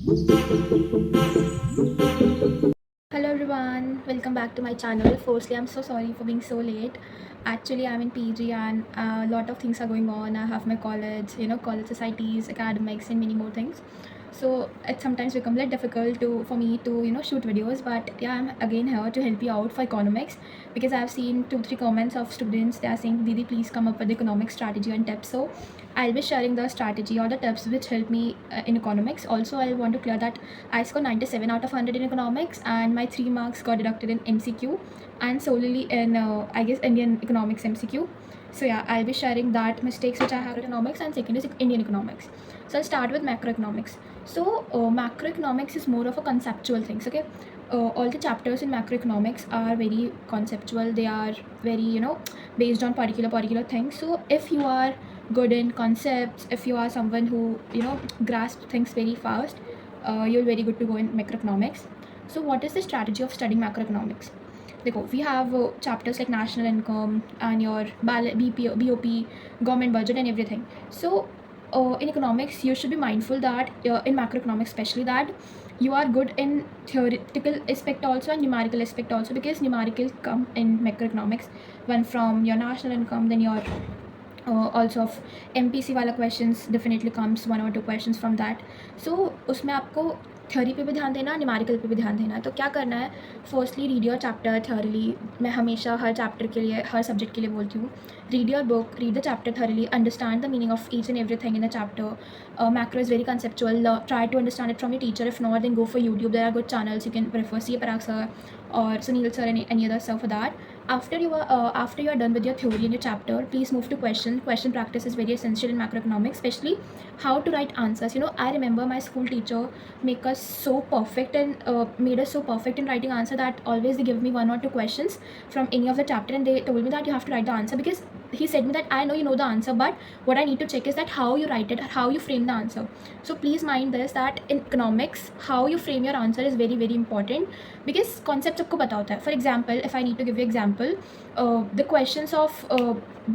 Hello everyone, welcome back to my channel. Firstly, I'm so sorry for being so late. Actually, I'm in PG and a lot of things are going on. I have my college, college societies, academics, and many more things. So it sometimes becomes a little difficult for me to shoot videos. But yeah, I'm again here to help you out for economics because I've seen 2-3 comments of students. They are saying, "Didi, please come up with economic strategy and tips." So I'll be sharing the strategy or the tips which help me in economics. Also, I want to clear that I scored 97 out of 100 in economics, and my 3 marks got deducted in MCQ and solely in, I guess, Indian economics MCQ. So, yeah, I'll be sharing that mistakes which I have in economics, and second is Indian economics. So, I'll start with macroeconomics. So, macroeconomics is more of a conceptual things, okay? All the chapters in macroeconomics are very conceptual. They are very, based on particular things. So, if you are good in concepts, if you are someone who, grasp things very fast, you're very good to go in macroeconomics. So what is the strategy of studying macroeconomics? देखो, we have chapters like national income and your BOP, government budget and everything. So in economics, you should be mindful that in macroeconomics especially, that you are good in theoretical aspect also and numerical aspect also, because numerical come in macroeconomics, one from your national income, then your also of MPC वाला questions definitely comes 1 or 2 questions from that. So उसमें आपको theory पे भी ध्यान देना, numerical पे भी ध्यान देना है. तो क्या करना है, firstly read your chapter thoroughly. मैं हमेशा हर चैप्टर के लिए, हर सब्जेक्ट के लिए बोलती हूँ, read your book, read the chapter thoroughly, understand the meaning of each and everything in the chapter. Macro is very conceptual. Try to understand it from your teacher. If not, then go for YouTube. There are good channels. You can prefer CA Parag sir or Sunil sir and any other sir for that. After you are done with your theory and your chapter, please move to question practice is very essential in macroeconomics, especially how to write answers. I remember my school teacher make us so perfect and made us so perfect in writing answer that always they give me 1 or 2 questions from any of the chapter, and they told me that you have to write the answer, because he said me that I know you know the answer, but what I need to check is that how you write it, how you frame the answer. So please mind this, that in economics how you frame your answer is very very important, because concept सबको पता होता है. For example, if I need to give you example, the questions of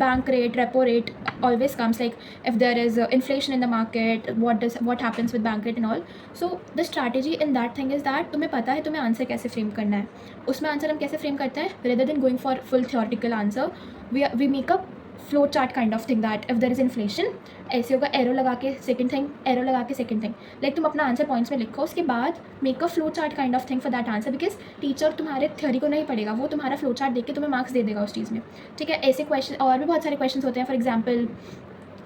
bank rate, repo rate always comes, like if there is inflation in the market, what happens with bank rate and all. So the strategy in that thing is that तुम्हें पता है तुम्हें answer कैसे frame करना है. उसमें answer हम कैसे फ्रेम करते हैं, rather than going for full theoretical answer, we make a flow chart kind of thing, that if there is inflation ऐसे होगा, एरो लगा के सेकंड थिंग, एरो लगा के सेकंड थिंग. लाइक तुम अपना आंसर पॉइंट्स में लिखो, उसके बाद make a flow chart kind of thing for that answer, because teacher तुम्हारे थ्योरी को नहीं पढ़ेगा, वो तुम्हारा फ्लो चार्ट देख के तुम्हें मार्क्स दे देगा उस चीज़ में. ठीक है, ऐसे क्वेश्चन और भी बहुत सारे क्वेश्चन होते हैं. For example,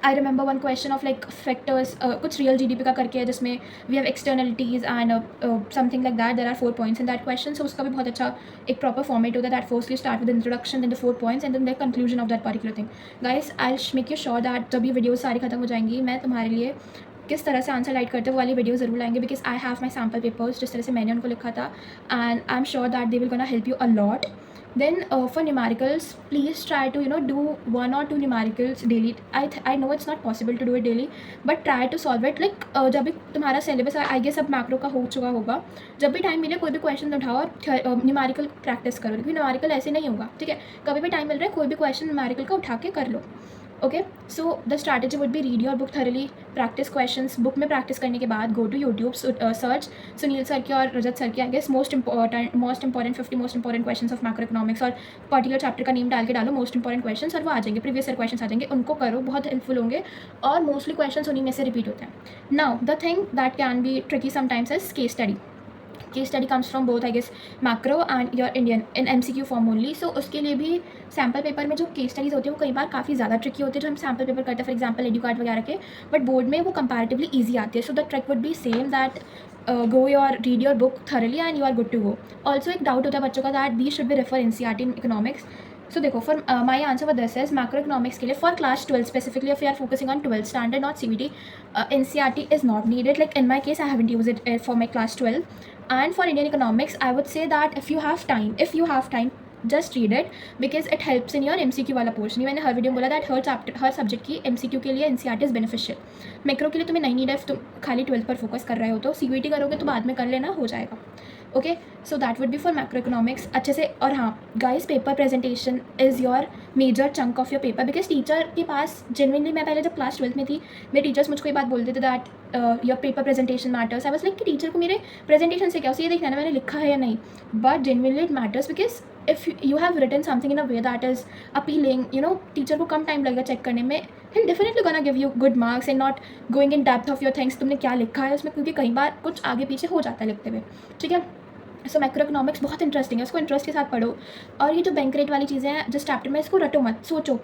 I remember one question of like factors, कुछ रियल जीडीपी का करके है, जिसमें we have externalities and something like that. There are 4 points in that question. So उसका भी बहुत अच्छा एक प्रॉपर फॉर्मेट होता है, that firstly start with introduction, then the 4 points and then the conclusion of that particular thing. Guys, I will make you sure that जब ये videos सारी खत्म हो जाएंगी, मैं तुम्हारे लिए किस तरह से आंसर राइट करते हैं वो वाली वीडियो ज़रूर लाएंगे, because I have my sample papers जिस तरह से मैंने उनको लिखा था, and I am sure that they will gonna help you a lot. Then for numericals, please try to do 1 or 2 numericals daily. I know it's not possible to do it daily, but try to solve it. Like जब भी तुम्हारा syllabus I guess अब macro का हो चुका होगा, जब भी टाइम मिले कोई भी क्वेश्चन उठाओ और न्यूमेरिकल प्रैक्टिस करो, क्योंकि न्यूमेरिकल ऐसे नहीं होगा. ठीक है, कभी भी टाइम मिल रहा है कोई भी क्वेश्चन न्यूमेरिकल का उठा के कर लो. Okay, so the strategy would be read your book thoroughly, practice questions. Book में प्रैक्टिस करने के बाद go to YouTube, search Sunil sir की और रजत सर की, I guess most important 50 most important questions of macro economics, और पर्टिकुलर चैप्टर का name डाल के डालो मोस्ट इंपॉर्टेंट क्वेश्चंस, और वो आ जाएंगे, प्रीवियस ईयर क्वेश्चंस आ जाएंगे. उनको करो, बहुत हेल्पफुल होंगे, और मोस्टली क्वेश्चंस उन्हीं में से रिपीट होते हैं. Now the thing that can be tricky sometimes is case study. Case study comes from both, I guess, macro and your Indian in MCQ form only. So उसके लिए भी सैम्पल पेपर में जो केस स्टडीज़ होती है वो कई बार काफ़ी ज़्यादा ट्रिकी होती है, जो हम सैम्पल पेपर करते हैं फॉर एग्जाम्पल एडुकार्ड वगैरह के, बट बोर्ड में वो कंपैरेटिवली ईजी आती है. So the trick would be same, that go your read your book thoroughly and you are good to go. Also एक डाउट होता है बच्चों का, that the should be refer NCERT in economics. So देखो, for my answer for this is macro economics के लिए for class 12 specifically, if you are focusing on 12th standard not CBT, NCERT is not needed. Like in my case I haven't use it for my class 12. And for Indian economics, I would say that if you have time, just read it, because it helps in your MCQ वाला portion. मैंने हर video में बोला that her chapter her subject की MCQ के लिए NCERT is beneficial. Macro के लिए तुम्हें नहीं नीड है, तुम खाली 12th पर फोकस कर रहे हो तो CBT करोगे तो बाद में कर लेना, हो जाएगा. Okay, so that would be for macro economics अच्छे से। और हाँ guys, paper presentation is your major chunk of your paper, because teacher के पास जेनविनली, मैं पहले जब क्लास 12th में थी, मेरे टीचर्स मुझको ये बात बोलते थे that your paper presentation matters. I was like कि टीचर को मेरे प्रेजेंटेशन से क्या, उसे ये देखना है मैंने लिखा है या नहीं, but genuinely it matters, because if you have written something in a way that is appealing, you know, teacher को कम टाइम लगेगा चेक करने में, he'll definitely gonna give you good marks and not going in depth of your things, तुमने क्या लिखा है उसमें, क्योंकि कई बार कुछ आगे पीछे हो जाता है लिखते हुए, ठीक है। सो मैक्रो इकोनॉमिक्स बहुत इंटरेस्टिंग है, उसको इंटरेस्ट के साथ पढ़ो। और ये जो बैंक रेट वाली चीज़ें हैं जिस चैप्टर में, इसको रटो मत, सोचो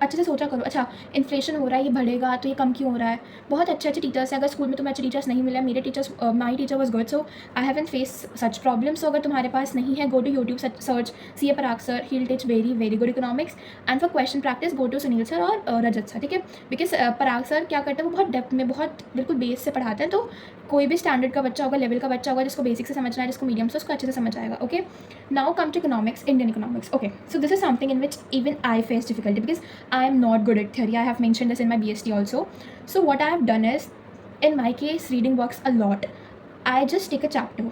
अच्छे से, सोचा करो, अच्छा इन्फ्लेशन हो रहा है, ये बढ़ेगा तो ये कम क्यों हो रहा है। बहुत अच्छे अच्छे टीचर्स हैं, अगर स्कूल में तुम्हें अच्छे टीचर्स नहीं मिले, मेरे teachers, my teacher was good, so I haven't face such problems. So अगर तुम्हारे पास नहीं है, go to YouTube, search C A Parag sir, he will teach very very good economics. And for question practice go to Sunil sir और Rajat sir, ठीक है। Because Parag sir क्या करते हैं, वो बहुत डेप्थ में, बहुत बिल्कुल बेस से पढ़ाते हैं, तो कोई भी स्टैंडर्ड का बच्चा होगा, लेवल का बच्चा होगा, जिसको बेसिक से समझना है, जिसको मीडियम से, उसको अच्छे से समझ आएगा। Okay, now come to economics, Indian economics. Okay, so this is something in which even I face difficulty, because I am not good at theory. I have mentioned this in my BST also. So what I have done is, in my case, reading works a lot. I just take a chapter,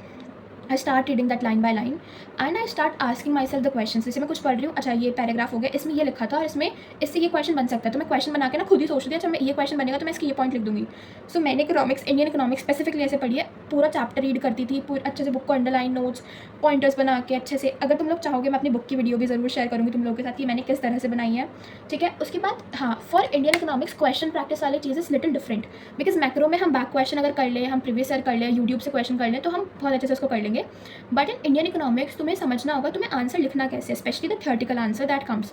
I start reading that line by line and I start asking myself the questions. जैसे मैं कुछ पढ़ रही हूँ, अच्छा ये paragraph हो गया, इसमें ये लिखा था और इसमें इससे ये क्वेश्चन बन सकता है, तो मैं क्वेश्चन बना के ना खुद ही सोच रही हूँ, अच्छा मैं ये क्वेश्चन बनेगा तो मैं इसके ये पॉइंट लिख दूँगी। सो मैंने इकोनॉमिक्स, इंडियन इकोनॉमिक्स स्पेसिफिकली ऐसे पढ़ी है, पूरा चैप्टर रीड करती थी, पूरे अच्छे से बुक को अंडरलाइन, नोट्स, पॉइंटर्स बना के अच्छे से। अगर तुम लोग चाहोगे मैं अपनी बुक की वीडियो भी ज़रूर शेयर करूँगी तुम लोगों के साथ कि मैंने किस तरह से बनाई है, ठीक है। उसके बाद हाँ, for Indian economics question practice वाली चीज़ is little different, because macro में हम बैक क्वेश्चन अगर कर ले, हम प्रीवियस ईयर कर ले, यूट्यूब से क्वेश्चन कर लें, तो हम बहुत अच्छे से उसको कर लेंगे। बट इन इंडियन इकोनॉमिक्स तुम्हें समझना होगा तुम्हें आंसर लिखना कैसे, specially the theoretical answer that comes.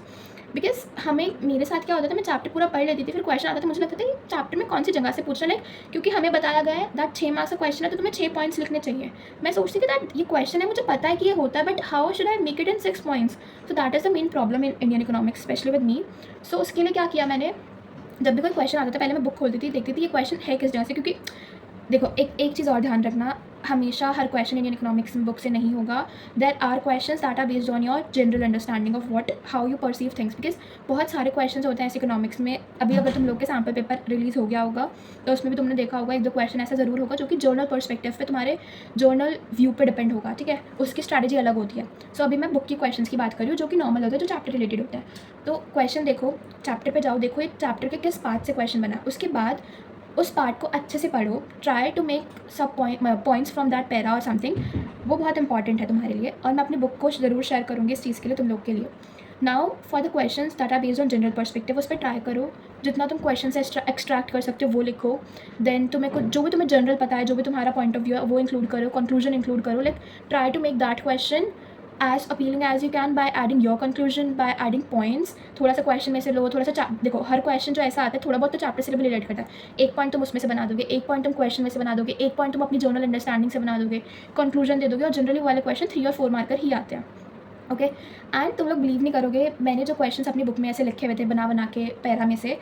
Because हमें, मेरे साथ क्या होता था, मैं चैप्टर पूरा पढ़ लेती थी, फिर क्वेश्चन आता था, मुझे लगता था कि चैप्टर में कौन सी जगह से पूछना है, क्योंकि हमें बताया गया है दैट 6 मार्क्स का क्वेश्चन है तो तुम्हें 6 पॉइंट्स लिखने चाहिए। मैं सोचती थी दैट ये क्वेश्चन है, मुझे पता है कि ये होता है, but how should I make it in 6 points. So that is the main problem in Indian economics, specially with me. So उसके लिए क्या किया मैंने, जब भी कोई क्वेश्चन आता था पहले मैं बुक खोलती थी, देखती थी ये क्वेश्चन है किस जगह से, क्योंकि देखो एक चीज़ और ध्यान रखना, हमेशा हर क्वेश्चन इंडियन इकोनॉमिक्स बुक से नहीं होगा। There are questions that are based on your general understanding of what how you perceive things, because बहुत सारे क्वेश्चंस होते हैं ऐसे इकोनॉमिक्स में। अभी अगर तुम लोग के सैम्पल पेपर रिलीज़ हो गया होगा तो उसमें भी तुमने देखा होगा एक दो क्वेश्चन ऐसा ज़रूर होगा जो कि जर्नल पर्सपेक्टिव पे, तुम्हारे जर्नल व्यू पे डिपेंड होगा, ठीक है, उसकी स्ट्रैटेजी अलग होती है। सो अभी मैं बुक की क्वेश्चन की बात कर रही हूँ जो कि नॉर्मल होता है, जो चैप्टर रिलेटेड होता है। तो क्वेश्चन देखो, चैप्टर पर जाओ, देखो एक चैप्टर के किस पार्ट से क्वेश्चन बना है, उसके बाद उस पार्ट को अच्छे से पढ़ो, ट्राई टू मेक सब पॉइंट्स फ्रॉम दैट पैरा और समथिंग, वो बहुत इंपॉर्टेंट है तुम्हारे लिए। और मैं अपनी बुक को ज़रूर शेयर करूँगी इस चीज़ के लिए, तुम लोग के लिए। Now for the questions that are based on general perspective, उस पर ट्राई करो, जितना तुम क्वेश्चन से एक्सट्रैक्ट कर सकते हो वो लिखो। देन तुम्हें कुछ जो भी तुम्हें जनरल पता है, जो भी तुम्हारा पॉइंट ऑफ व्यू है वो इंक्लूड करो, कंक्लूजन इंक्लूड करो, like try to make that question as appealing as you can by adding your conclusion, by adding points। थोड़ा सा क्वेश्चन में से लो, थोड़ा सा देखो हर क्वेश्चन जो ऐसा आता है थोड़ा बहुत तो चैप्टर से भी रिलेट करता है। एक पॉइंट तुम उसमें से बना दोगे, एक पॉइंट तुम क्वेश्चन में से बना दोगे, एक पॉइंट तुम अपनी जर्नल अंडरस्टैंडिंग से बना दोगे, कंक्लूजन दे दोगे, और जनरली वाले क्वेश्चन 3 और 4 मार्कर ही आते हैं। ओके, एंड तुम लोग बिलीव नहीं करोगे, मैंने जो क्वेश्चन अपनी बुक में ऐसे लिखे हुए थे बना के पैरा में से,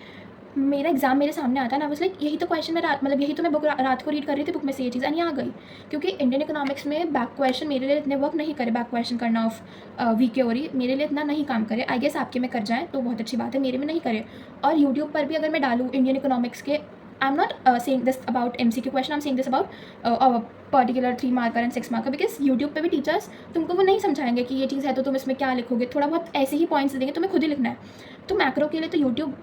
मेरा एग्जाम मेरे सामने आता है ना, बस लाइक यही तो क्वेश्चन मैं मतलब यही तो मैं बुक रात को रीड कर रही थी बुक में से, ये चीज़ नहीं आ गई। क्योंकि इंडियन इकोनॉमिक्स में बैक क्वेश्चन मेरे लिए इतने वर्क नहीं करे, बैक क्वेश्चन करना ऑफ वीक ओरी मेरे लिए इतना नहीं काम करे। आई गेस आपके में कर जाए तो बहुत अच्छी बात है, मेरे में नहीं करे। और यूट्यूब पर भी अगर मैं डालूँ इंडियन इकोनॉमिक्स के, I am not saying this about MCQ question, I am saying this about particular 3 marker and 6 marker, because YouTube पे भी टीचर्स तुमको वो नहीं समझाएंगे कि ये चीज़ है तो तुम इसमें क्या लिखोगे, थोड़ा बहुत ऐसे ही पॉइंट्स देंगे, तुम्हें खुद ही लिखना है। तो मैक्रो के लिए तो यूट्यूब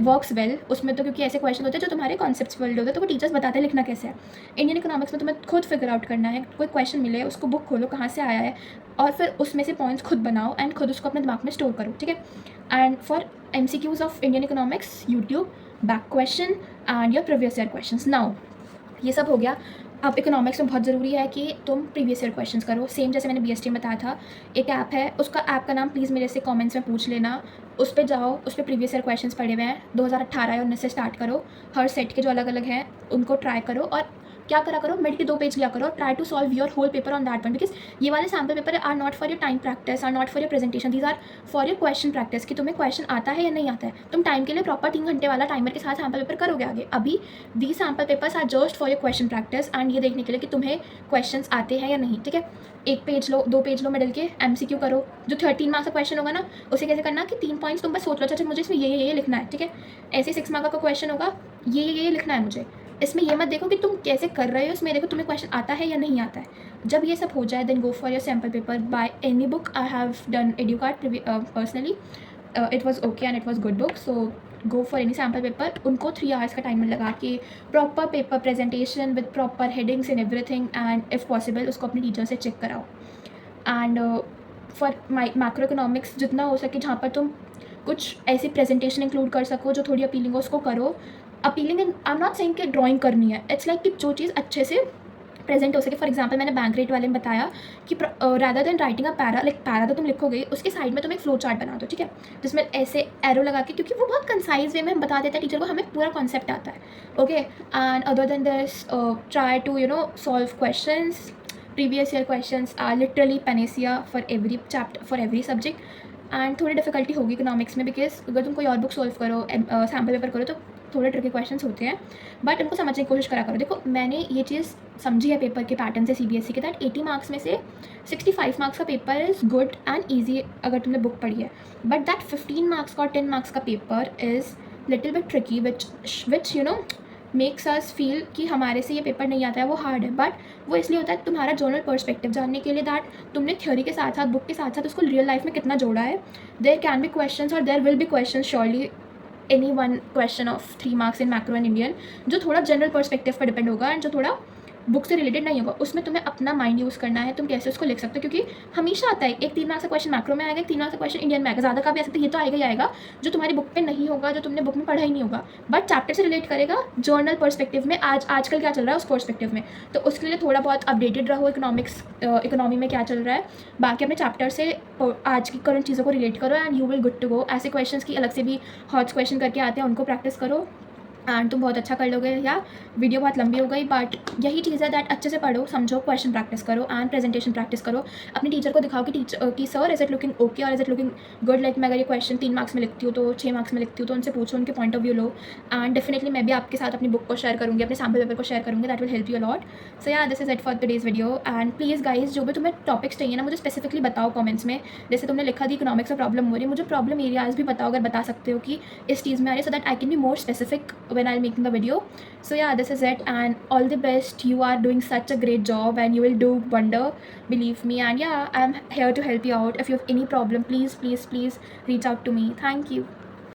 वर्क्स वेल, उसमें तो क्योंकि ऐसे क्वेश्चन होते हैं जो तुम्हारे कॉन्सेप्चुअल होते हैं, तो वो टीचर्स बताते हैं लिखना कैसे है। इंडियन इकोनॉमिक्स में तुम्हें खुद फिगर आउट करना है, कोई क्वेश्चन मिले उसको बुक खोलो कहाँ से आया है, और फिर उसमें से पॉइंट्स खुद बनाओ एंड खुद उसको अपने दिमाग में स्टोर करो, ठीक है। And for MCQs of Indian economics, YouTube, back question and your previous year questions. Now ये सब हो गया। अब इकोनॉमिक्स में बहुत ज़रूरी है कि तुम प्रीवियस ईयर क्वेश्चंस करो, सेम जैसे मैंने BST में बताया था। एक ऐप है, उसका ऐप का नाम प्लीज़ मेरे से कमेंट्स में पूछ लेना, उस पर जाओ, उस पर प्रीवियस ईयर क्वेश्चंस पड़े हुए हैं, 2018 या 19 से स्टार्ट करो, हर सेट के जो अलग अलग हैं उनको ट्राई करो, और क्या करा करो, मिड के 2 पेज लिया करो, try to solve your whole paper on that one, because ये वाले sample paper are not for your time practice, are not for your presentation, these are for your question practice, कि तुम्हें question आता है या नहीं आता है। तुम टाइम के लिए प्रॉपर 3 घंटे वाला टाइमर के साथ सैम्पल पेपर करोगे आगे। अभी the sample papers are just for your question practice and ये देखने के लिए कि तुम्हें क्वेश्चन आते हैं या नहीं, ठीक है। 1 पेज लो, 2 पेज लो मिडल के, MCQ करो, जो 13 मार्क्स का क्वेश्चन होगा ना उसे कैसे करना कि 3 पॉइंट्स तुम बस सोच लो, अच्छा मुझे इसमें ये लिखना है, ठीक है। ऐसे 6 मार्क्स का क्वेश्चन होगा, ये लिखना है मुझे, इसमें ये मत देखो कि तुम कैसे कर रहे हो, इसमें देखो तुम्हें क्वेश्चन आता है या नहीं आता है। जब ये सब हो जाए then go for your sample paper by any book. I have done Educart personally, it was okay and it was good book. So go for any sample paper. उनको 3 आवर्स का टाइमर लगा के proper paper presentation with proper headings and everything, and if possible उसको अपने teacher से check कराओ। And for macro economics जितना हो सके जहाँ पर तुम कुछ ऐसी प्रेजेंटेशन इंक्लूड कर सको जो थोड़ी अपीलिंग हो, उसको करो। Appealing in, I am not saying कि ड्राइंग करनी है, इट्स लाइक कि जो चीज़ अच्छे से प्रेजेंट हो सके। फॉर एग्जाम्पल मैंने बैंक रेट वाले में बताया कि rather than writing a para, like para तो तुम लिखोगे, उसके साइड में तुम एक फ्लो चार्ट बना दो, ठीक है, जिसमें ऐसे एरो लगा के, क्योंकि वो बहुत कंसाइज वे में हम बता देते हैं टीचर को, हमें पूरा कॉन्सेप्ट आता है। Okay, and other than this try to solve questions. Previous year questions are literally panacea for every chapter, for every subject. And थोड़ी डिफिकल्टी होगी इकोनॉमिक्स में, बिकॉज अगर तुम कोई और बुक सॉल्व करो, सैम्पल पेपर करो, तो थोड़े ट्रिकी क्वेश्चंस होते हैं, बट उनको समझने की कोशिश करा करो। देखो मैंने ये चीज़ समझी है पेपर के पैटर्न से CBSE के, दैट 80 मार्क्स में से 65 मार्क्स का paper is good and easy अगर तुमने बुक पढ़ी है, बट दैट 15 मार्क्स का और 10 मार्क्स का paper is little bit tricky, which makes us feel कि हमारे से ये पेपर नहीं आता है, वो हार्ड है। बट वो इसलिए होता है तुम्हारा जर्नल पर्सपेक्टिव जानने के लिए, दैट तुमने थ्योरी के साथ साथ, बुक के साथ साथ उसको रियल लाइफ में कितना जोड़ा है। देयर कैन बी क्वेश्चंस और there will be questions surely, any one question of 3 marks in macro and Indian जो थोड़ा जनरल पर्सपेक्टिव पर डिपेंड होगा एंड जो थोड़ा बुक से रिलेटेड नहीं होगा, उसमें तुम्हें अपना माइंड यूज़ करना है, तुम कैसे उसको लिख सकते हो। क्योंकि हमेशा आता है एक 3 मार्क्स का क्वेश्चन मैक्रो में आएगा, एक 3 मार्क्स का क्वेश्चन इंडियन में आएगा, ज़्यादा का भी आ सकता है, ये तो आएगा ही आएगा जो तुम्हारी बुक पे नहीं होगा, जो तुमने बुक में पढ़ा ही नहीं होगा, बट चैप्टर से रिलेट करेगा जर्नल पर्सपेक्टिव में, आजकल क्या चल रहा है उस पर्सपेक्टिव में। तो उसके लिए थोड़ा बहुत अपडेटेड रहो इकोनॉमी में क्या चल रहा है, बाकी अपने चैप्टर से आज की करंट चीज़ों को रिलेट करो and you will good to go. ऐसे क्वेश्चन की अलग से भी हॉट्स क्वेश्चन करके आते हैं, उनको प्रैक्टिस करो एंड तुम बहुत अच्छा कर लोगे। या वीडियो बहुत लंबी हो गई, बट यही चीज़ है दैट अच्छे से पढ़ो, समझो, क्वेश्चन प्रैक्टिस करो एंड प्रेजेंटेशन प्रैक्टिस करो। अपने टीचर को दिखाओ कि sir is it looking okay और is it looking good. Like मैं अगर ये क्वेश्चन 3 मार्क्स में लिखती हूँ तो 6 मार्क्स में लिखती हूँ, तो उनसे पूछो, उनके point of view low. And definitely मैं भी आपके साथ अपनी बुक को शेयर करूँगी, अपने सैम्पल पेपर को शेयर करूँगी, that will help you a lot. So yeah this is it for today's video. And please guys, जो भी तुम्हें टॉपिक्स चाहिए ना, मुझे स्पेसिफिकली बताओ कमेंट्स में। जैसे तुमने लिखा थी इकोनॉमिक्स में प्रॉब्लम हो रही है, मुझे प्रॉब्लम एरियाज भी बताओ अगर बता सकते हो कि इस चीज़ में आ रही है, so that I can be more specific when I am making the video. So yeah, this is it, and all the best. You are doing such a great job and you will do wonder, believe me. And yeah, I'm here to help you out. If you have any problem, please reach out to me. Thank you.